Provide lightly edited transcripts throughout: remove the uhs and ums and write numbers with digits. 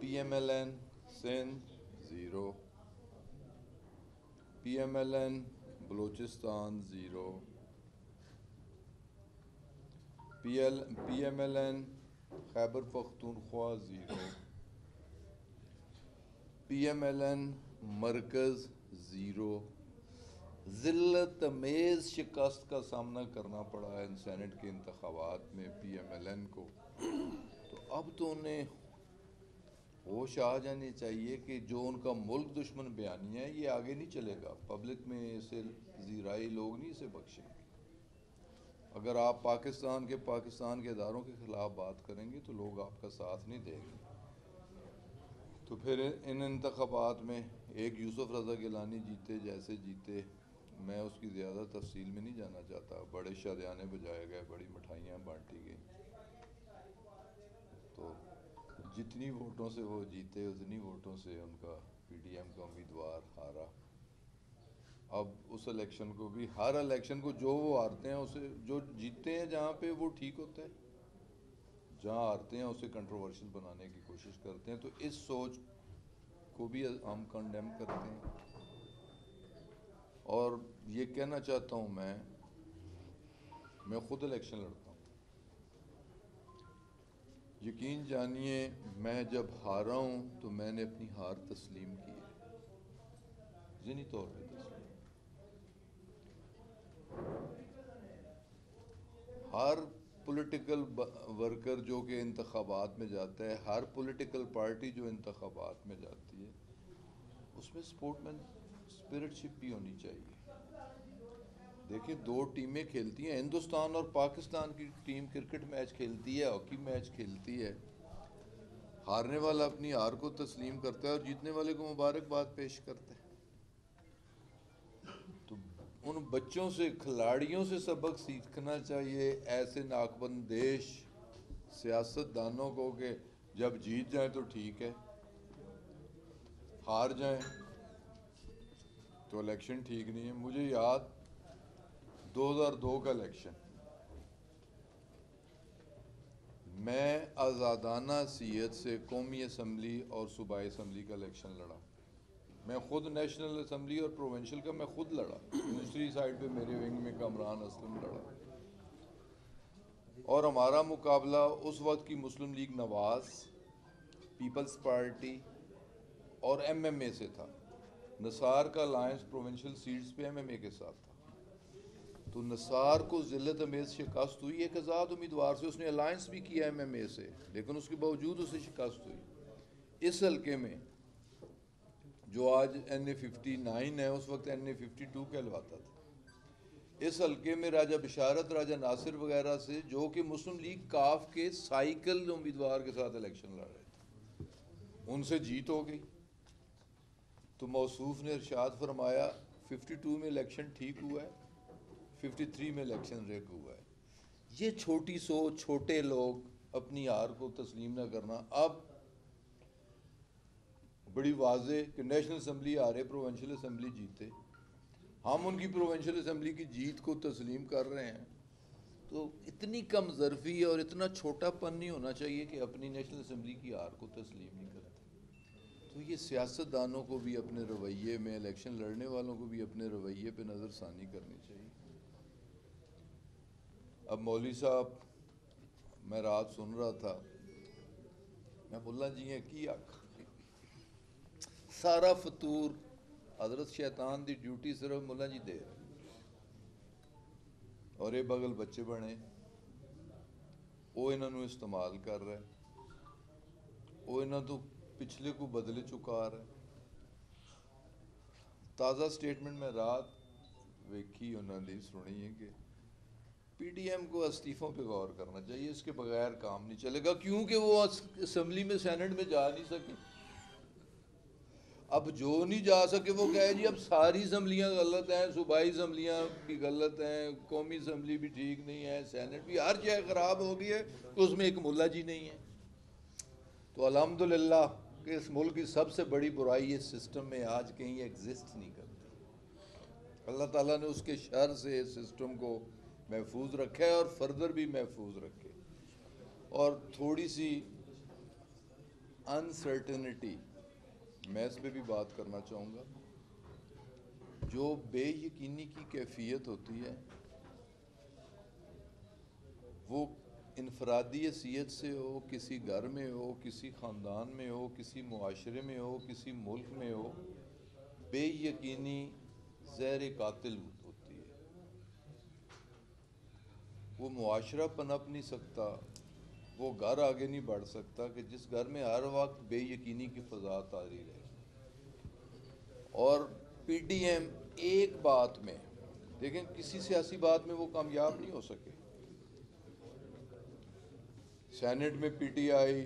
PMLN Sindh 0، PMLN Balochistan 0، PMLN Khyber Pakhtunkhwa 0، PMLN مرکز 0۔ ذلت amaze شکست کا سامنا کرنا پڑا ہے سینٹ کے انتخابات میں PMLN کو، تو اب تو انہیں ہوش آ جانی چاہیے کہ جو ان کا ملک دشمن بیانیہ ہے یہ آگے نہیں چلے گا، پبلک میں اسے ذرائع لوگ نہیں اسے بخشیں گے۔ اگر آپ پاکستان کے اداروں کے خلاف بات کریں گے تو لوگ آپ کا ساتھ نہیں دیں گے۔ تو پھر ان انتخابات میں ایک یوسف رضا گیلانی جیتے جیسے جیتے، میں اس کی زیادہ تفصیل میں نہیں جانا چاہتا، بڑے شادیانے بجائے گئے، بڑی مٹھائیاں بانٹی گئیں، تو جتنی ووٹوں سے وہ جیتے اتنی ووٹوں سے ان کا PDM کا امیدوار ہارا۔ اب اس الیکشن کو بھی، ہر الیکشن کو جو وہ ہارتے ہیں اسے، جو جیتتے ہیں جہاں پہ وہ ٹھیک ہوتا ہے، جہاں ہارتے ہیں اسے کنٹروورشل بنانے کی کوشش کرتے ہیں، تو اس سوچ کو بھی ہم کنڈیم کرتے ہیں۔ اور یہ کہنا چاہتا ہوں میں خود الیکشن لڑتا ہوں، یقین جانیے میں جب ہارا ہوں تو میں نے اپنی ہار تسلیم کی ہے، ذہنی طور پہ تسلیم۔ ہر پولیٹیکل ورکر جو کہ انتخابات میں جاتا ہے، ہر پولیٹیکل پارٹی جو انتخابات میں جاتی ہے، اس میں سپورٹ مین اسپرٹ شپ بھی ہونی چاہیے۔ دیکھیں 2 ٹیمیں کھیلتی ہیں، ہندوستان اور پاکستان کی ٹیم کرکٹ میچ کھیلتی ہے، ہاکی میچ کھیلتی ہے، ہارنے والا اپنی ہار کو تسلیم کرتا ہے اور جیتنے والے کو مبارکباد پیش کرتا ہے۔ تو ان بچوں سے، کھلاڑیوں سے سبق سیکھنا چاہیے، ایسے ناک بندیش سیاست دانوں کو، کہ جب جیت جائیں تو ٹھیک ہے، ہار جائیں تو الیکشن ٹھیک نہیں ہے۔ مجھے یاد 2002 کا الیکشن، میں آزادانہ حیثیت سے قومی اسمبلی اور صوبائی اسمبلی کا الیکشن لڑا، میں خود نیشنل اسمبلی اور پروونشل کا میں خود لڑا، دوسری سائڈ پہ میرے ونگ میں کامران اسلم لڑا، اور ہمارا مقابلہ اس وقت کی مسلم لیگ نواز، پیپلز پارٹی اور MMA سے تھا۔ نثار کا الائنس پروونشل سیٹس پہ MMA کے ساتھ تھا، تو نثار کو ذلت امیز شکست ہوئی ایک آزاد امیدوار سے، اس نے الائنس بھی کیا MMA سے، لیکن اس کے باوجود اسے شکست ہوئی۔ اس حلقے میں جو آج NA59 ہے، اس وقت NA52 کہلواتا تھا، اس حلقے میں راجہ بشارت، راجہ ناصر وغیرہ سے، جو کہ مسلم لیگ کاف کے سائیکل امیدوار کے ساتھ الیکشن لڑ رہے تھے، ان سے جیت ہو گئی۔ تو موصوف نے ارشاد فرمایا 52 میں الیکشن ٹھیک ہوا ہے، 53 میں الیکشن ریگ ہوا ہے۔ یہ چھوٹی سوچ، چھوٹے لوگ اپنی ہار کو تسلیم نہ کرنا۔ اب بڑی واضح کہ نیشنل اسمبلی ہارے، پروونشل اسمبلی جیتے، ہم ان کی پروونشل اسمبلی کی جیت کو تسلیم کر رہے ہیں، تو اتنی کم ظرفی اور اتنا چھوٹا پن نہیں ہونا چاہیے کہ اپنی نیشنل اسمبلی کی ہار کو تسلیم نہیں کرتے۔ تو یہ سیاست دانوں کو بھی اپنے رویے میں، الیکشن لڑنے والوں کو بھی اپنے رویے پہ نظر ثانی کرنی چاہیے۔ اب مولوی صاحب، میں رات سن رہا تھا، میں ملا جی ہیں کی آکھ سارا فطور حضرت شیطان دی ڈیوٹی صرف ملا جی دے رہے، اور یہ بغل بچے بنے، وہ انہوں استعمال کر رہے، وہ انہوں تو پچھلے کو بدلے چکا رہے۔ تازہ سٹیٹمنٹ میں رات ویکھی انہوں نے سنی ہے کہ PDM کو استعفوں پہ غور کرنا چاہیے، اس کے بغیر کام نہیں چلے گا، کیونکہ وہ اسمبلی میں سینٹ میں جا نہیں سکے۔ اب جو نہیں جا سکے وہ کہے جی اب ساری اسمبلیاں غلط ہیں، صوبائی اسمبلیاں بھی غلط ہیں، قومی اسمبلی بھی ٹھیک نہیں ہے، سینٹ بھی، ہر جگہ خراب ہو گئی ہے، تو اس میں ایک ملا جی نہیں ہے۔ تو الحمدللہ کہ اس ملک کی سب سے بڑی برائی اس سسٹم میں آج کہیں ایگزسٹ نہیں کرتی۔ اللہ تعالیٰ نے اس کے شر سے اس سسٹم کو محفوظ رکھا ہے اور فردر بھی محفوظ رکھے۔ اور تھوڑی سی انسرٹنٹی، میں اس پہ بھی بات کرنا چاہوں گا. جو بے یقینی کی کیفیت ہوتی ہے وہ انفرادی حیثیت سے ہو، کسی گھر میں ہو، کسی خاندان میں ہو، کسی معاشرے میں ہو، کسی ملک میں ہو، بے یقینی زہر قاتل ہوتی ہے. وہ معاشرہ پنپ نہیں سکتا، وہ گھر آگے نہیں بڑھ سکتا کہ جس گھر میں ہر وقت بے یقینی کی فضا طاری رہے. اور پی ڈی ایم ایک بات میں دیکھیں، کسی سیاسی بات میں وہ کامیاب نہیں ہو سکے. سینٹ میں پی ٹی آئی،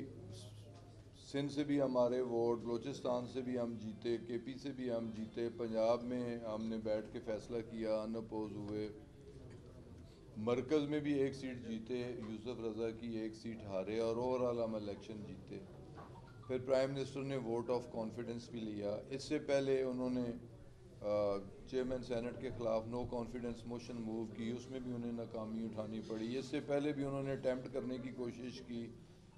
سندھ سے بھی ہمارے ووٹ، بلوچستان سے بھی ہم جیتے، کے پی سے بھی ہم جیتے، پنجاب میں ہم نے بیٹھ کے فیصلہ کیا، ان اپوز ہوئے، مرکز میں بھی ایک سیٹ جیتے، یوسف رضا کی ایک سیٹ ہارے، اور اوور آل ہم الیکشن جیتے. پھر پرائم منسٹر نے ووٹ آف کانفیڈنس بھی لیا. اس سے پہلے انہوں نے چیئرمین سینٹ کے خلاف نو کانفیڈنس موشن موو کی، اس میں بھی انہیں ناکامی اٹھانی پڑی. اس سے پہلے بھی انہوں نے اٹیمپٹ کرنے کی کوشش کی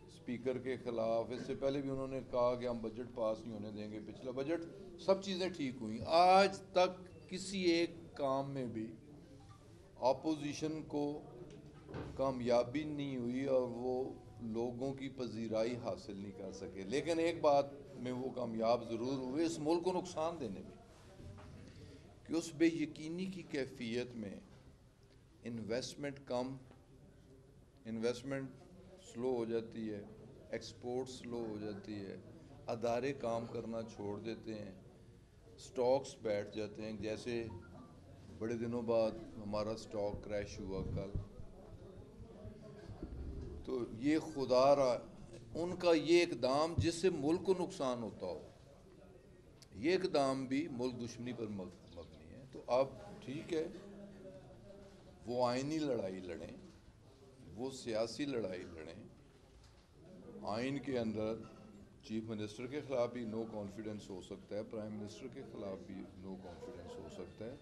اسپیکر کے خلاف. اس سے پہلے بھی انہوں نے کہا کہ ہم بجٹ پاس نہیں ہونے دیں گے پچھلا بجٹ. سب چیزیں ٹھیک ہوئیں. آج تک کسی ایک کام میں بھی اپوزیشن کو کامیابی نہیں ہوئی اور وہ لوگوں کی پذیرائی حاصل نہیں کر سکے. لیکن ایک بات میں وہ کامیاب ضرور ہوئے، اس ملک کو نقصان دینے میں، کہ اس بے یقینی کی کیفیت میں انویسٹمنٹ سلو ہو جاتی ہے، ایکسپورٹ سلو ہو جاتی ہے، ادارے کام کرنا چھوڑ دیتے ہیں، سٹاکس بیٹھ جاتے ہیں. جیسے بڑے دنوں بعد ہمارا سٹاک کریش ہوا کل. تو یہ خدا را ان کا یہ اقدام جس سے ملک کو نقصان ہوتا ہو، یہ اقدام بھی ملک دشمنی پر مبنی ہے. تو اب ٹھیک ہے، وہ آئینی لڑائی لڑیں، وہ سیاسی لڑائی لڑیں. آئین کے اندر چیف منسٹر کے خلاف بھی نو کانفیڈنس ہو سکتا ہے، پرائم منسٹر کے خلاف بھی نو کانفیڈنس ہو سکتا ہے،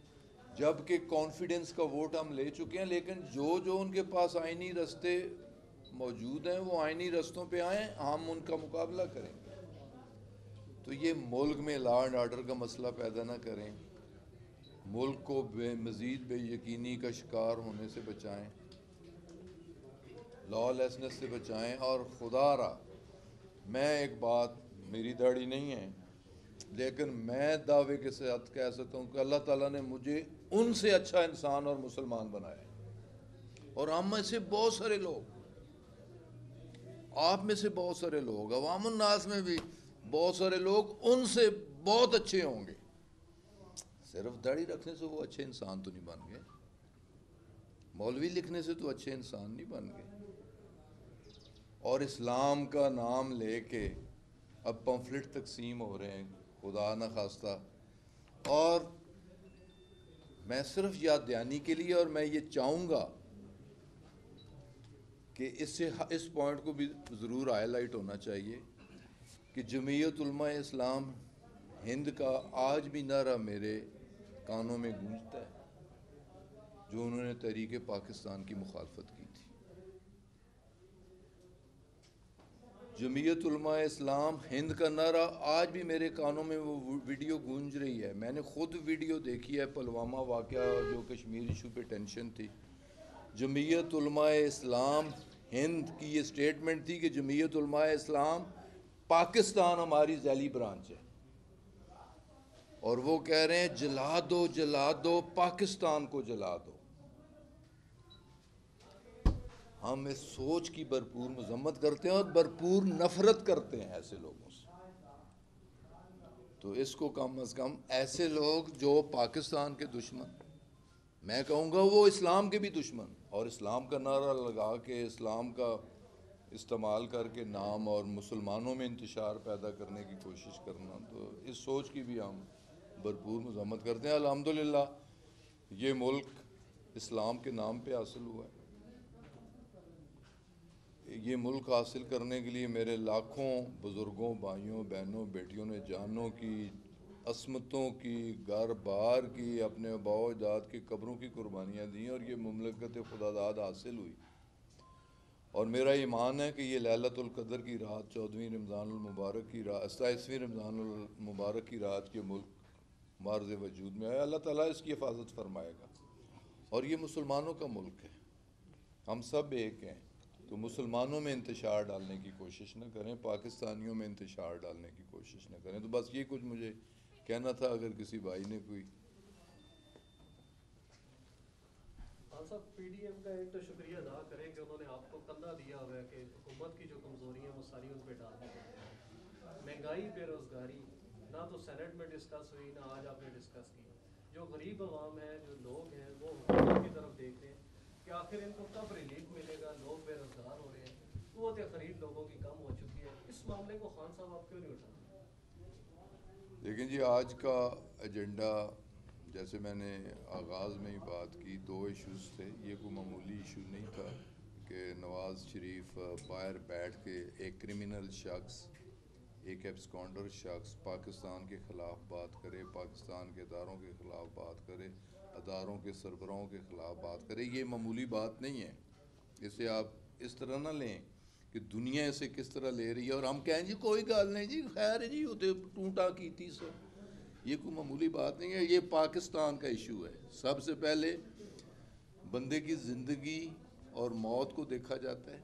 جبکہ کانفیڈنس کا ووٹ ہم لے چکے ہیں. لیکن جو ان کے پاس آئینی رستے موجود ہیں وہ آئینی رستوں پہ آئیں، ہم ان کا مقابلہ کریں گے. تو یہ ملک میں لا اینڈ آرڈر کا مسئلہ پیدا نہ کریں، ملک کو مزید بے یقینی کا شکار ہونے سے بچائیں، لا لیسنس سے بچائیں. اور خدا را میں ایک بات، میری داڑھی نہیں ہے لیکن میں دعوے کے ساتھ کہہ سکتا ہوں کہ اللہ تعالیٰ نے مجھے ان سے اچھا انسان اور مسلمان بنایا ہے. اور ہم میں سے بہت سارے لوگ، آپ میں سے بہت سارے لوگ، عوام الناس میں بھی بہت سارے لوگ ان سے بہت اچھے ہوں گے. صرف داڑھی رکھنے سے وہ اچھے انسان تو نہیں بن گئے، مولوی لکھنے سے تو اچھے انسان نہیں بن گئے. اور اسلام کا نام لے کے اب پمفلٹ تقسیم ہو رہے ہیں، خدا نہ خواستہ. اور میں صرف یاد دہانی کے لیے، اور میں یہ چاہوں گا کہ اس پوائنٹ کو بھی ضرور ہائی لائٹ ہونا چاہیے کہ جمعیت علماء اسلام ہند کا آج بھی نعرہ میرے کانوں میں گونجتا ہے، جو انہوں نے تحریک پاکستان کی مخالفت کی تھی. جمعیت علماء اسلام ہند کا نعرہ آج بھی میرے کانوں میں وہ ویڈیو گونج رہی ہے. میں نے خود ویڈیو دیکھی ہے، پلوامہ واقعہ جو کشمیر ایشو پہ ٹینشن تھی. جمعیت علماء اسلام ہند کی یہ سٹیٹمنٹ تھی کہ جمعیت علماء اسلام پاکستان ہماری ذیلی برانچ ہے، اور وہ کہہ رہے ہیں جلا دو جلا دو پاکستان کو جلا دو. ہم اس سوچ کی بھرپور مذمت کرتے ہیں اور بھرپور نفرت کرتے ہیں ایسے لوگوں سے. تو اس کو کم از کم ایسے لوگ جو پاکستان کے دشمن، میں کہوں گا وہ اسلام کے بھی دشمن، اور اسلام کا نعرہ لگا کے اسلام کا استعمال کر کے نام اور مسلمانوں میں انتشار پیدا کرنے کی کوشش کرنا، تو اس سوچ کی بھی ہم بھرپور مذمت کرتے ہیں. الحمدللہ یہ ملک اسلام کے نام پہ حاصل ہوا ہے. یہ ملک حاصل کرنے کے لیے میرے لاکھوں بزرگوں، بھائیوں، بہنوں، بیٹیوں نے جانوں کی، عصمتوں کی، گھر بار کی، اپنے آباء و اجداد کی قبروں کی قربانیاں دیں، اور یہ مملکت خدا داد حاصل ہوئی. اور میرا ایمان ہے کہ یہ لیلۃ القدر کی رات 14ویں رمضان المبارک کی رات 27ویں رمضان المبارک کی رات کے ملک معرض وجود میں آیا، اللہ تعالیٰ اس کی حفاظت فرمائے گا. اور یہ مسلمانوں کا ملک ہے، ہم سب ایک ہیں. تو مسلمانوں میں انتشار ڈالنے کی کوشش نہ کریں، پاکستانیوں میں انتشار ڈالنے کی کوشش نہ کریں. تو بس یہ کچھ مجھے کہنا تھا. اگر کسی بھائی نے کوئی صاحب پی ڈی ایم کا ایک تو شکریہ ادا کریں کہ انہوں نے آپ کو کندھا دیا ہوا ہے کہ حکومت کی جو کمزوری ہیں وہ ساری ان پہ ڈال دی. مہنگائی، بے روزگاری نہ تو سینٹ میں ڈسکس ہوئی نہ آج آپ نے ڈسکس کی. جو غریب عوام ہیں، جو لوگ ہیں، وہ حکومت کی طرف دیکھ رہے ہیں کہ آخر ان کو کب ریلیف ملے گا. لوگ بے روزگار ہو رہے ہیں، قوت خرید لوگوں کی کم ہو چکی ہے. اس معاملے کو خان صاحب آپ کیوں نہیں اٹھاتے؟ دیکھیں جی، آج کا ایجنڈا جیسے میں نے آغاز میں ہی بات کی، 2 ایشوز تھے. یہ کوئی معمولی ایشو نہیں تھا کہ نواز شریف باہر بیٹھ کے ایک کرمنل شخص، ایک ایبسکانڈر شخص پاکستان کے خلاف بات کرے، پاکستان کے اداروں کے خلاف بات کرے، اداروں کے سربراہوں کے خلاف بات کرے. یہ معمولی بات نہیں ہے. اسے آپ اس طرح نہ لیں کہ دنیا اسے کس طرح لے رہی ہے اور ہم کہیں جی کوئی گل نہیں جی، خیر جی وہ ٹونٹا کی تھی سو. یہ کوئی معمولی بات نہیں ہے. یہ پاکستان کا ایشو ہے. سب سے پہلے بندے کی زندگی اور موت کو دیکھا جاتا ہے،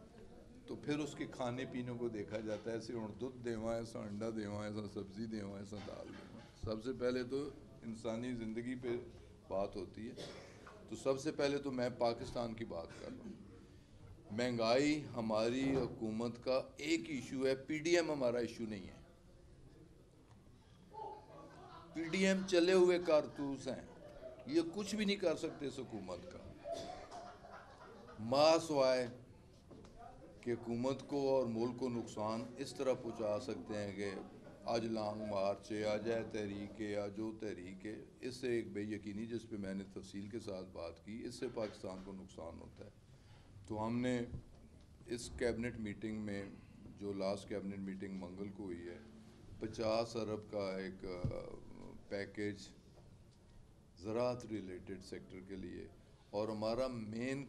تو پھر اس کے کھانے پینے کو دیکھا جاتا ہے. ایسے ہوں دودھ دیواں، ایسا انڈا دیواں، ایسا سبزی دیواں، ایسا دال دیواں. سب سے پہلے تو انسانی زندگی پہ بات ہوتی ہے. تو سب سے پہلے تو میں پاکستان کی بات کر رہا ہوں. مہنگائی ہماری حکومت کا ایک ایشو ہے، پی ڈی ایم ہمارا ایشو نہیں ہے. پی ڈی ایم چلے ہوئے کارتوس ہیں، یہ کچھ بھی نہیں کر سکتے اس حکومت کا. سوائے کہ حکومت کو اور ملک کو نقصان اس طرح پہنچا سکتے ہیں کہ آج لانگ مارچ ہے، آج ہے تحریک ہے، آج وہ تحریک ہے. اس سے ایک بے یقینی جس پہ میں نے تفصیل کے ساتھ بات کی، اس سے پاکستان کو نقصان ہوتا ہے. تو ہم نے اس کیبنٹ میٹنگ میں، جو لاسٹ کیبنٹ میٹنگ منگل کو ہوئی ہے، 50 ارب کا ایک پیکیج زراعت ریلیٹڈ سیکٹر کے لیے. اور ہمارا مین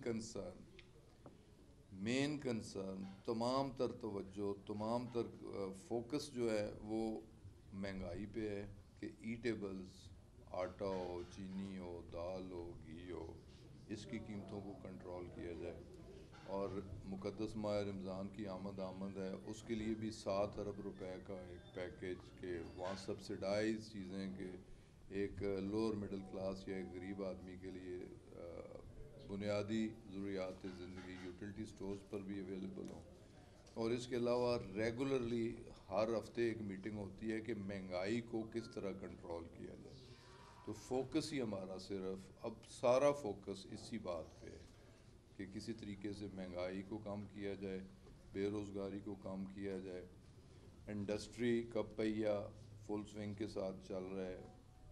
کنسرن تمام تر توجہ، تمام تر فوکس جو ہے وہ مہنگائی پہ ہے کہ ایٹیبلز، آٹا ہو، چینی ہو، دال ہو، گھی ہو، اس کی قیمتوں کو کنٹرول کیا جائے. اور مقدس ماہ رمضان کی آمد ہے، اس کے لیے بھی 7 ارب روپے کا ایک پیکیج کہ وہاں سبسیڈائز چیزیں کہ ایک لوور مڈل کلاس یا ایک غریب آدمی کے لیے بنیادی ضروریات زندگی یوٹیلٹی سٹورز پر بھی اویلیبل ہوں. اور اس کے علاوہ ریگولرلی ہر ہفتے ایک میٹنگ ہوتی ہے کہ مہنگائی کو کس طرح کنٹرول کیا جائے. تو فوکس ہی ہمارا صرف اب سارا فوکس اسی بات پہ ہے کہ کسی طریقے سے مہنگائی کو کم کیا جائے، بے روزگاری کو کم کیا جائے. انڈسٹری کا پہیہ فل سوئنگ کے ساتھ چل رہا ہے،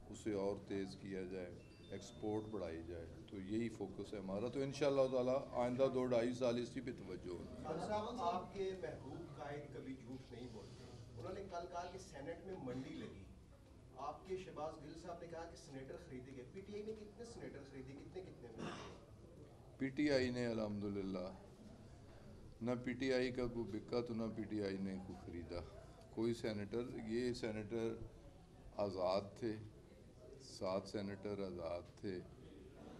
اسے اور تیز کیا جائے، ایکسپورٹ بڑھائی جائے. تو یہی فوکس ہے ہمارا. تو انشاءاللہ تعالیٰ آئندہ 2-2.5 سال اسی پہ توجہ ہوگی. صاحب آپ کے محبوب قائد کبھی جھوٹ نہیں بولتے. انہوں نے کل کہا کہ سینٹ میں منڈی لگی. آپ کے شہباز گل صاحب نے کہا کہ سینیٹر خریدے گئے. پی ٹی آئی نے کتنے سینیٹر خریدے، کتنے میں؟ پی ٹی آئی نے الحمدللہ نہ پی ٹی آئی کا کوئی بکا تو نہ پی ٹی آئی نے کوئی خریدا. کوئی سینیٹر، یہ سینیٹر آزاد تھے، 7 سینیٹر آزاد تھے.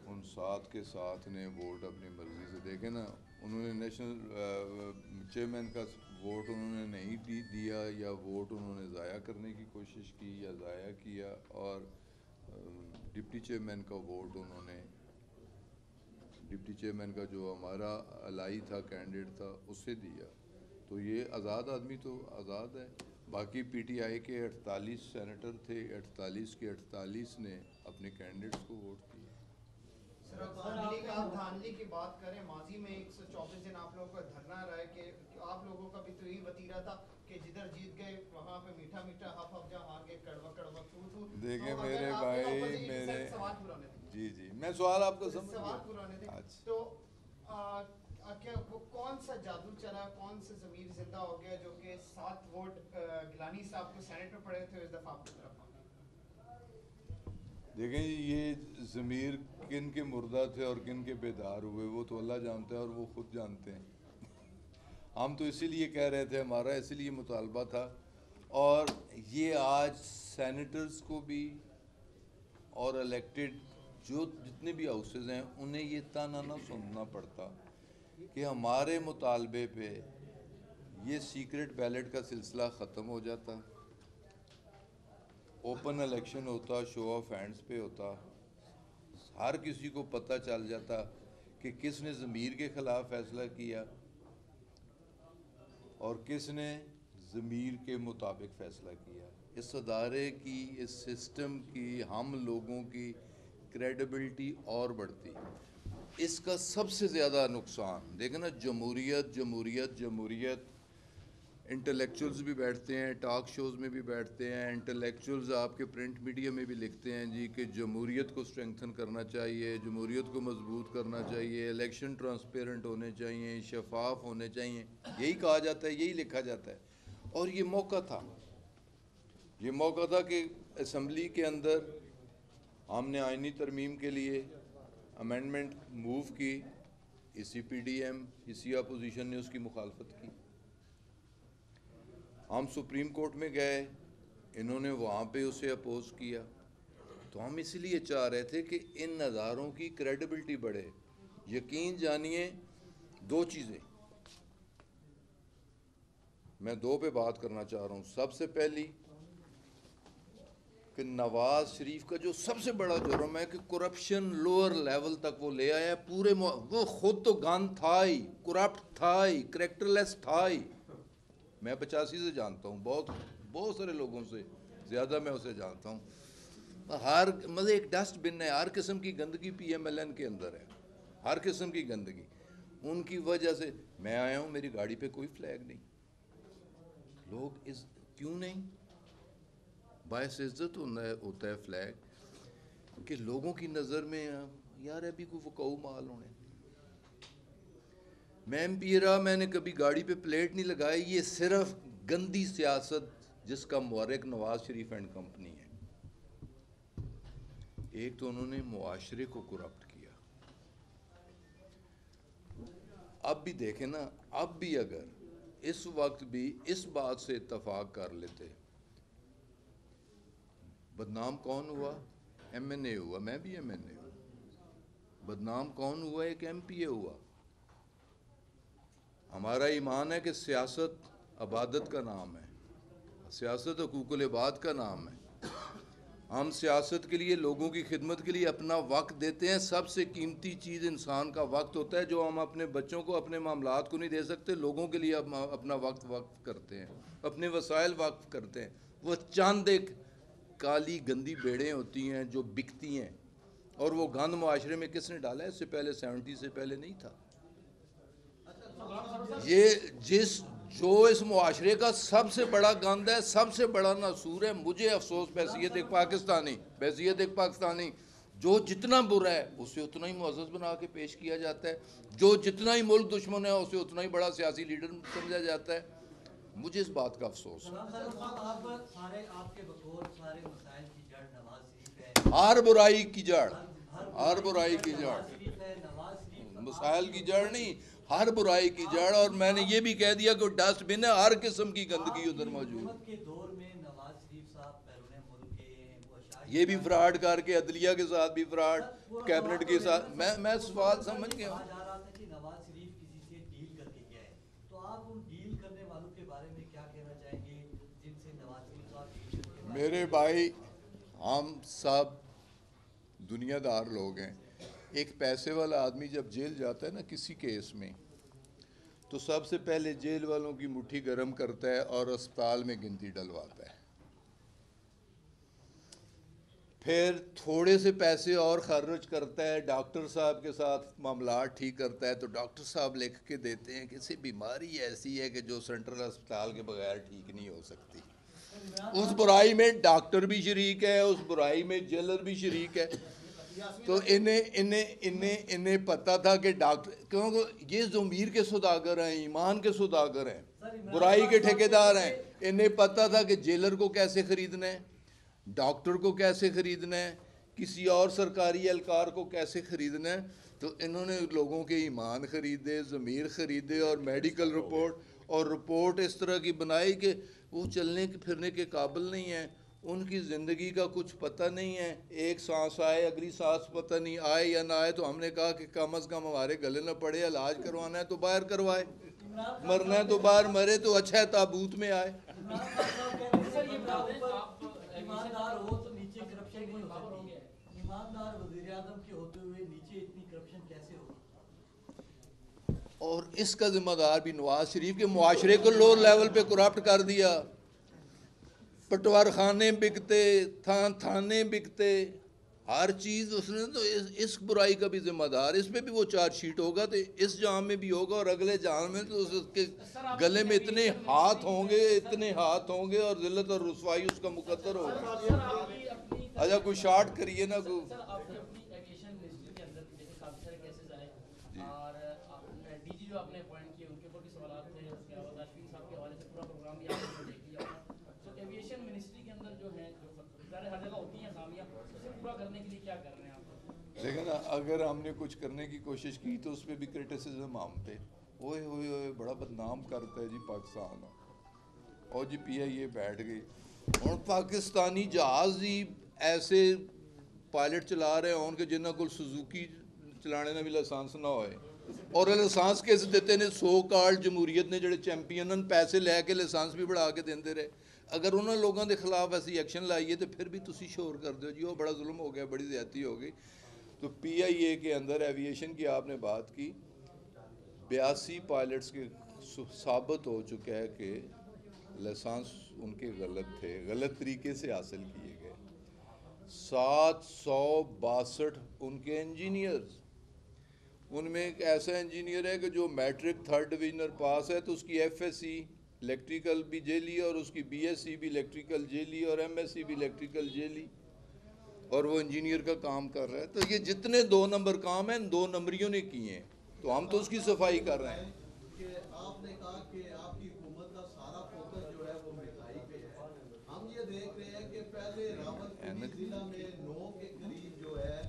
ان 7 کے 7 نے ووٹ اپنی مرضی سے دیکھیں نا. انہوں نے نیشنل چیئرمین کا ووٹ انہوں نے نہیں دیا، یا ووٹ انہوں نے ضائع کرنے کی کوشش کی یا ضائع کیا. اور ڈپٹی چیئرمین کا ووٹ انہوں نے، ڈپٹی چیئرمین کا جو ہمارا الائی تھا، کینڈیڈیٹ تھا، اسے دیا. تو یہ آزاد آدمی تو آزاد ہے. باقی پی ٹی آئی کے 48 سینیٹر تھے، 48 کے 48 نے اپنے کینڈیڈیٹس کو ووٹ دیا. سر آپ دھاندلی کی بات کریں، ماضی میں 124 دن آپ لوگوں کا دھرنا رہا ہے کہ آپ لوگوں کا بھی تو یہی وتیرہ تھا کہ جدھر جیت گئے وہاں پہ میٹھا میٹھا ہف ہف، جہاں ہار گئے کڑوا کڑوا تو تو. دیکھیں میرے بھائی، میرے سوال پورا ہونے دیں. جی میں سوال آپ کا سمجھ سوال گیا. پورا ہونے دیں. اچھا، تو کیا وہ کون سا جادو چلا، کون سا ضمیر زندہ ہو گیا جو کہ 7 ووٹ گیلانی صاحب کو سینیٹ میں پڑے تھے، اس دفعہ آپ کی طرف آ گئے؟ دیکھیں جی، یہ ضمیر کن کے مردہ تھے اور کن کے بیدار ہوئے وہ تو اللہ جانتا ہے اور وہ خود جانتے ہیں. ہم تو اسی لیے کہہ رہے تھے, ہمارا اسی لیے مطالبہ تھا. اور یہ آج سینیٹرز کو بھی اور الیکٹڈ جو جتنے بھی ہاؤسز ہیں انہیں یہ تانا نہ سننا پڑتا کہ ہمارے مطالبے پہ یہ سیکرٹ بیلٹ کا سلسلہ ختم ہو جاتا, اوپن الیکشن ہوتا, شو آف ہینڈز پہ ہوتا, ہر کسی کو پتہ چل جاتا کہ کس نے ضمیر کے خلاف فیصلہ کیا اور کس نے ضمیر کے مطابق فیصلہ کیا. اس ادارے کی, اس سسٹم کی, ہم لوگوں کی کریڈیبلٹی اور بڑھتی. اس کا سب سے زیادہ نقصان دیکھیں نا, جمہوریت جمہوریت جمہوریت. انٹلیکچوئلز بھی بیٹھتے ہیں, ٹاک شوز میں بھی بیٹھتے ہیں, انٹلیکچوئلز آپ کے پرنٹ میڈیا میں بھی لکھتے ہیں جی کہ جمہوریت کو سٹرینگتھن کرنا چاہیے, جمہوریت کو مضبوط کرنا چاہیے, الیکشن ٹرانسپیرنٹ ہونے چاہیے, شفاف ہونے چاہیے. یہی کہا جاتا ہے, یہی لکھا جاتا ہے. اور یہ موقع تھا, یہ موقع تھا کہ اسمبلی کے اندر ہم نے آئینی ترمیم کے لیے امینڈمنٹ موو کی. اسی پی ڈی ایم, اسی اپوزیشن نے اس کی مخالفت کی. ہم سپریم کورٹ میں گئے, انہوں نے وہاں پہ اسے اپوز کیا. تو ہم اس لیے چاہ رہے تھے کہ ان اداروں کی کریڈیبلٹی بڑھے. یقین جانیے دو چیزیں میں دو پہ بات کرنا چاہ رہا ہوں. سب سے پہلی کہ نواز شریف کا جو سب سے بڑا جرم ہے کہ کرپشن لوور لیول تک وہ لے آیا. پورے وہ خود تو گند تھا ہی, کرپٹ تھا ہی, کریکٹر لیس تھا ہی. میں 85 سے جانتا ہوں, بہت سارے لوگوں سے زیادہ میں اسے جانتا ہوں. ہر مطلب ایک ڈسٹ بن ہے, ہر قسم کی گندگی پی ایم ایل این کے اندر ہے, ہر قسم کی گندگی. ان کی وجہ سے میں آیا ہوں, میری گاڑی پہ کوئی فلیگ نہیں. لوگ کیوں نہیں؟ باعث عزت ہوتا ہے فلیگ کہ لوگوں کی نظر میں یار ابھی کوئی وقوع مال ہونے. میں ایم پی رہا, میں نے کبھی گاڑی پہ پلیٹ نہیں لگائی. یہ صرف گندی سیاست جس کا محرک نواز شریف اینڈ کمپنی ہے. ایک تو انہوں نے معاشرے کو کرپٹ کیا. اب بھی دیکھیں نا, اب بھی اگر اس وقت بھی اس بات سے اتفاق کر لیتے, بدنام کون ہوا؟ ایم این اے ہوا, میں بھی ایم این اے ہوں. بدنام کون ہوا؟ ایک ایم پی اے ہوا. ہمارا ایمان ہے کہ سیاست عبادت کا نام ہے, سیاست حقوق العباد کا نام ہے. ہم سیاست کے لیے, لوگوں کی خدمت کے لیے اپنا وقت دیتے ہیں. سب سے قیمتی چیز انسان کا وقت ہوتا ہے, جو ہم اپنے بچوں کو, اپنے معاملات کو نہیں دے سکتے, لوگوں کے لیے اپنا وقت وقف کرتے ہیں, اپنے وسائل وقف کرتے ہیں. وہ چند ایک کالی گندی بیڑیں ہوتی ہیں جو بکتی ہیں, اور وہ گند معاشرے میں کس نے ڈالا ہے؟ اس سے پہلے 70 سے پہلے نہیں تھا. یہ جو اس معاشرے کا سب سے بڑا گند ہے, سب سے بڑا ناسور ہے. مجھے افسوس بحیثیت ایک پاکستانی جو جتنا برا ہے اسے اتنا ہی معزز بنا کے پیش کیا جاتا ہے, جو جتنا ہی ملک دشمن ہے اسے اتنا ہی بڑا سیاسی لیڈر سمجھا جاتا ہے. مجھے اس بات کا افسوس ہے. ہر برائی کی جڑ, ہر برائی کی جڑ, مسائل کی جڑ نہیں, ہر برائی کی جڑ. اور میں نے یہ بھی کہہ دیا کہ ڈسٹ بن ہے, ہر قسم کی گندگی ادھر موجود. یہ بھی فراڈ کر کے, عدلیہ کے ساتھ بھی فراڈ, کیبنٹ کے ساتھ. میں سوال سمجھ گیا ہوں. میرے بھائی, ہم سب دنیا دار لوگ ہیں. ایک پیسے والا آدمی جب جیل جاتا ہے نا کسی کیس میں, تو سب سے پہلے جیل والوں کی مٹھی گرم کرتا ہے اور اسپتال میں گنتی ڈلواتا ہے. پھر تھوڑے سے پیسے اور خرچ کرتا ہے, ڈاکٹر صاحب کے ساتھ معاملات ٹھیک کرتا ہے, تو ڈاکٹر صاحب لکھ کے دیتے ہیں کہ اسے بیماری ایسی ہے کہ جو سینٹرل اسپتال کے بغیر ٹھیک نہیں ہو سکتی. اس برائی میں ڈاکٹر بھی شریک ہے, اس برائی میں جیلر بھی شریک ہے. تو انہیں پتہ تھا کہ ڈاکٹر, کیونکہ یہ ضمیر کے سوداگر ہیں, ایمان کے سوداگر ہیں, برائی کے ٹھیکیدار ہیں. انہیں پتہ تھا کہ جیلر کو کیسے خریدنا ہے, ڈاکٹر کو کیسے خریدنا ہے, کسی اور سرکاری اہلکار کو کیسے خریدنا ہے. تو انہوں نے لوگوں کے ایمان خریدے, ضمیر خریدے, اور میڈیکل رپورٹ اس طرح کی بنائی کہ وہ چلنے پھرنے کے قابل نہیں ہیں, ان کی زندگی کا کچھ پتہ نہیں ہے, ایک سانس آئے اگلی سانس پتہ نہیں آئے یا نہ آئے. تو ہم نے کہا کہ کم از کم ہمارے گلے نہ پڑے, علاج کروانا ہے تو باہر کروائے, مرنا ہے تو باہر مرے, تو اچھا ہے تابوت میں آئے. ایماندار ہو تو نیچے کرپشن نہیں ہو سکتی ہے, ایماندار وزیر اعظم کے ہوتے ہوئے نیچے اتنی کرپشن کیسے ہوگی؟ اور اس کا ذمہ دار بھی نواز شریف کے معاشرے کو لو لیول پہ کرپٹ کر دیا. پٹوار خانے بکتے, تھانے بکتے, ہر چیز اس نے. تو اس برائی کا بھی ذمہ دار, اس پہ بھی وہ چارج شیٹ ہوگا, تو اس جام میں بھی ہوگا, اور اگلے جام میں تو اس کے گلے میں اتنے ہاتھ ہوں گے اور ذلت اور رسوائی اس کا مقدر ہوگا. اچھا کوئی شارٹ کریے نا. سر آپ نے اپنی ایویشن منسٹری کے اندر جیسے کافی سارے کیسز آئے, اور ڈی جی جو آپ نے اپوائنٹ کیے ان کے اوپر بھی سوالات تھے, اس کے علاوہ راشدین صاحب کے حوالے سے پورا پروگرام بھی آپ نے دیکھ لیا. تو ایویشن منسٹری کے اندر جو ہے سارے ہر جگہ ہوتی ہیں خامیاں, اسے پورا کرنے کے لیے کیا کر رہے ہیں آپ؟ دیکھیں نا, اگر ہم نے کچھ کرنے کی کوشش کی تو اس پہ بھی کرٹیسزم ہم پہ, اوئے ہوئے ہوئے بڑا بدنام کرتا ہے جی پاکستان. اور جی پی آئی اے بیٹھ گئی, اور پاکستانی جہاز ہی ایسے پائلٹ چلا رہے ہوں کہ جنہوں کو سوزوکی چلانے بھی لائسنس نہ ہوئے, اور لائسنس کیسے دیتے نے, سو کارڈ جمہوریت نے جڑے چیمپئن پیسے لے کے لائسنس بھی بڑھا کے دیندے رہے. اگر انہوں لوگوں کے خلاف ایسی ایکشن لائیے تو پھر بھی تسی شور کر دو جی وہ بڑا ظلم ہو گیا, بڑی زیادتی ہو گئی. تو پی آئی اے کے اندر ایویشن کی آپ نے بات کی, 82 پائلٹس کے ثابت ہو چکا ہے کہ لائسنس ان کے غلط تھے, غلط طریقے سے حاصل کیے گئے. 762 ان کے انجینئرز, ان میں ایک ایسا انجینئر ہے کہ جو میٹرک 3rd ڈویژنر پاس ہے تو اس کی ایف ایس سی الیکٹریکل بھی جے لی, اور اس کی بی ایس سی بھی الیکٹریکل جے لی, اور ایم ایس سی بھی الیکٹریکل جے لی, اور وہ انجینئر کا کام کر رہا ہے. تو یہ جتنے 2 نمبر کام ہیں 2 نمبریوں نے کیے ہیں, تو ہم تو اس کی صفائی کر رہے ہیں. کہ آپ نے کہا کہ آپ کی حکومت کا سارا فوکس جو ہے وہ مہنگائی پہ ہے. ہم یہ دیکھ رہے ہیں کہ پہلے راولپنڈی ضلع میں 9 کے قریب جو ہے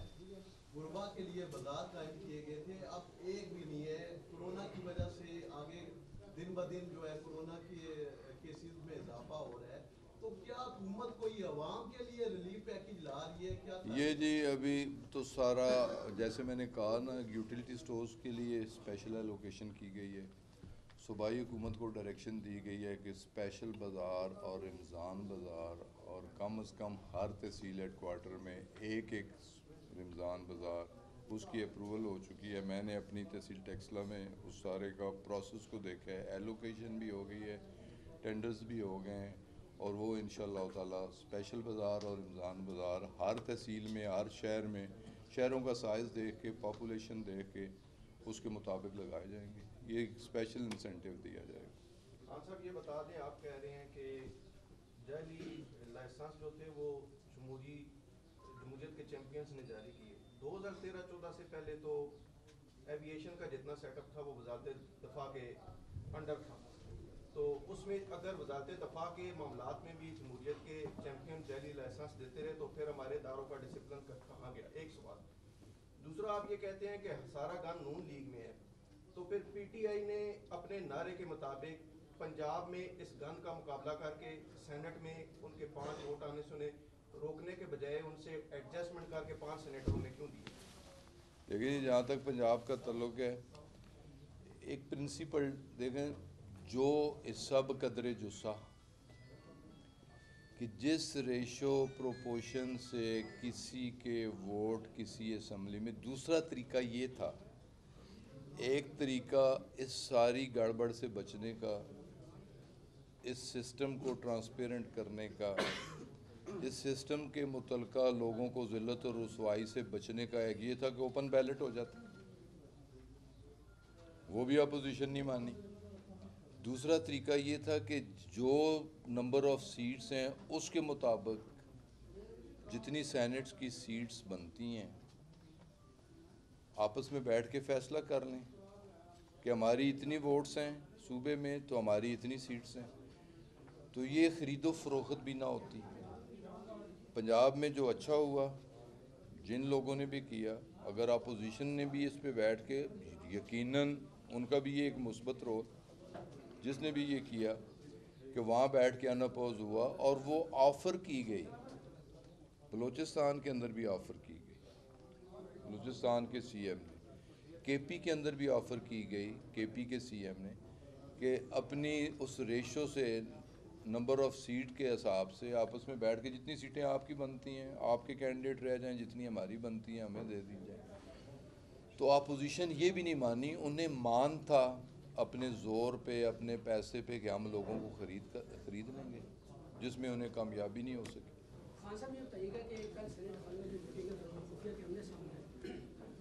غربا کے لیے بازار قائم کیے گئے تھے, اب ایک بھی نہیں ہے. کورونا کی وجہ سے آگے دن بدن جو ہے کورونا کے کیسز میں اضافہ ہو رہا ہے, تو کیا حکومت کوئی عوام کے لیے ریلیف پیکج لا رہی ہے کیا؟ یہ جی ابھی تو سارا جیسے میں نے کہا نا, یوٹیلیٹی سٹورز کے لیے اسپیشل الوکیشن کی گئی ہے. صوبائی حکومت کو ڈائریکشن دی گئی ہے کہ اسپیشل بازار اور رمضان بازار, اور کم از کم ہر تحصیل ہیڈ کوارٹر میں ایک رمضان بازار, اس کی اپروول ہو چکی ہے. میں نے اپنی تحصیل ٹیکسلا میں اس سارے کا پروسیس کو دیکھا ہے, ایلوکیشن بھی ہو گئی ہے, ٹینڈرز بھی ہو گئے ہیں, اور وہ انشاءاللہ تعالیٰ اسپیشل بازار اور رمضان بازار ہر تحصیل میں, ہر شہر میں, شہروں کا سائز دیکھ کے, پاپولیشن دیکھ کے اس کے مطابق لگائے جائیں گے. یہ ایک اسپیشل انسینٹیو دیا جائے گا. خان صاحب یہ بتا دیں, آپ کہہ رہے ہیں کہ جعلی لائسنس جو تھے وہ جمہوریت کے چیمپئنز نے جاری کیے. 2013-14 سے پہلے تو ایویشن کا جتنا سیٹ اپ تھا وہ وزارت دفاع کے انڈر تھا, تو اس میں اگر وزارت دفاع کے معاملات میں بھی جمہوریت کے چیمپئن جعلی لائسنس دیتے رہے تو پھر ہمارے اداروں کا ڈسپلن کہاں گیا؟ ایک سوال. دوسرا, آپ یہ کہتے ہیں کہ سارا گن نون لیگ میں ہے, تو پھر پی ٹی آئی نے اپنے نعرے کے مطابق پنجاب میں اس گن کا مقابلہ کر کے سینٹ میں ان کے 5 ووٹ آنے سے انہیں روکنے کے بجائے ان سے ایڈجسٹمنٹ کر کے 5 سینیٹروں نے کیوں دیے؟ دیکھیں جہاں تک پنجاب کا تعلق ہے, ایک پرنسپل دیکھیں, جو سب قدر جسا, کہ جس ریشو پروپورشن سے کسی کے ووٹ کسی اسمبلی میں. دوسرا طریقہ یہ تھا, ایک طریقہ اس ساری گڑبڑ سے بچنے کا, اس سسٹم کو ٹرانسپیرنٹ کرنے کا, اس سسٹم کے متعلقہ لوگوں کو ذلت اور رسوائی سے بچنے کا, ایک یہ تھا کہ اوپن بیلٹ ہو جاتا, وہ بھی اپوزیشن نہیں مانی. دوسرا طریقہ یہ تھا کہ جو نمبر آف سیٹس ہیں اس کے مطابق جتنی سینٹس کی سیٹس بنتی ہیں آپس میں بیٹھ کے فیصلہ کر لیں کہ ہماری اتنی ووٹس ہیں صوبے میں تو ہماری اتنی سیٹس ہیں, تو یہ خرید و فروخت بھی نہ ہوتی. پنجاب میں جو اچھا ہوا, جن لوگوں نے بھی کیا, اگر اپوزیشن نے بھی اس پہ بیٹھ کے یقیناً ان کا بھی یہ ایک مثبت رول جس نے بھی یہ کیا کہ وہاں بیٹھ کے انپوز ہوا اور وہ آفر کی گئی بلوچستان کے اندر بھی آفر کی گئی بلوچستان کے سی ایم نے کے پی کے اندر بھی آفر کی گئی کے پی کے سی ایم نے کہ اپنی اس ریشو سے نمبر آف سیٹ کے حساب سے آپس میں بیٹھ کے جتنی سیٹیں آپ کی بنتی ہیں آپ کے کینڈیڈیٹ رہ جائیں جتنی ہماری بنتی ہیں ہمیں دے دی جائیں تو اپوزیشن یہ بھی نہیں مانی انہیں مان تھا اپنے زور پہ اپنے پیسے پہ کہ ہم لوگوں کو خرید لیں گے جس میں انہیں کامیابی نہیں ہو سکی خان صاحب یہ بتائیے گا کہ کل سینٹ ہال میں جو میٹنگ کے دوران خفیہ کیمرے سامنے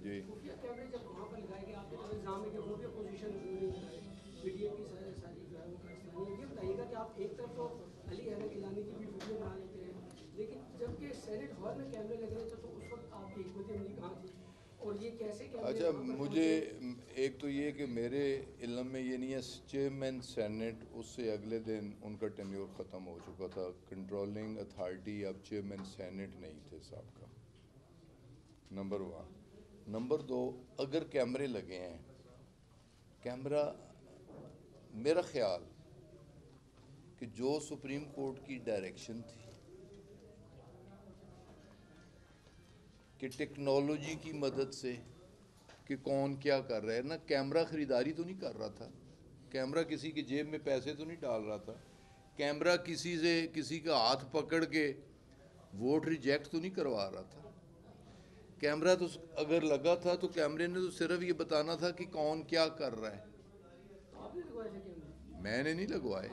جی خفیہ کیمرے جب وہاں پر لگائے گئے آپ کے طرف الزام ہے کہ خفیہ پوزیشن ضروری ہے پی ٹی ایم کی ساری جو ہے وہ فیصلہ نہیں ہے یہ بتائیے گا کہ آپ ایک طرف تو علی حیدر گیلانی کی بھی ویڈیو بنا لیتے ہیں لیکن جب کہ سینٹ ہال میں کیمرے لگ رہے تھے تو اس وقت آپ کی حکمت عملی کہاں تھی اور یہ کیسے کیمرے اچھا مجھے ایک تو یہ کہ میرے علم میں یہ نہیں ہے چیئرمین سینٹ اس سے اگلے دن ان کا ٹینیور ختم ہو چکا تھا کنٹرولنگ اتھارٹی اب چیئرمین سینٹ نہیں تھے صاحب کا نمبر 1 نمبر 2 اگر کیمرے لگے ہیں کیمرہ میرا خیال کہ جو سپریم کورٹ کی ڈائریکشن تھی کہ ٹیکنالوجی کی مدد سے کہ کون کیا کر رہا ہے نا کیمرہ خریداری تو نہیں کر رہا تھا کیمرہ کسی کی جیب میں پیسے تو نہیں ڈال رہا تھا کیمرہ کسی سے کسی کا ہاتھ پکڑ کے ووٹ ریجیکٹ تو نہیں کروا رہا تھا کیمرہ تو اگر لگا تھا تو کیمرے نے تو صرف یہ بتانا تھا کہ کون کیا کر رہا ہے میں نے نہیں لگوائے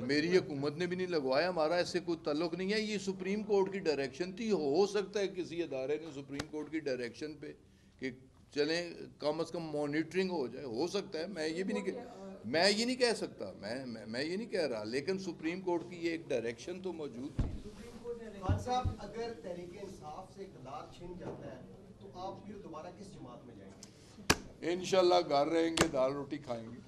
میری حکومت نے بھی نہیں لگوایا ہمارا ایسے کوئی تعلق نہیں ہے یہ سپریم کورٹ کی ڈائریکشن تھی ہو سکتا ہے کسی ادارے نے سپریم کورٹ کی ڈائریکشن پہ کہ چلیں کم از کم مانیٹرنگ ہو جائے ہو سکتا ہے میں یہ نہیں کہہ سکتا میں یہ نہیں کہہ رہا لیکن سپریم کورٹ کی یہ ایک ڈائریکشن تو موجود تھی خان صاحب اگر تحریک انصاف سے اقتدار چھن جاتا ہے تو آپ پھر دوبارہ کس جماعت میں جائیں گے؟ انشاءاللہ گھر رہیں گے دال روٹی کھائیں گے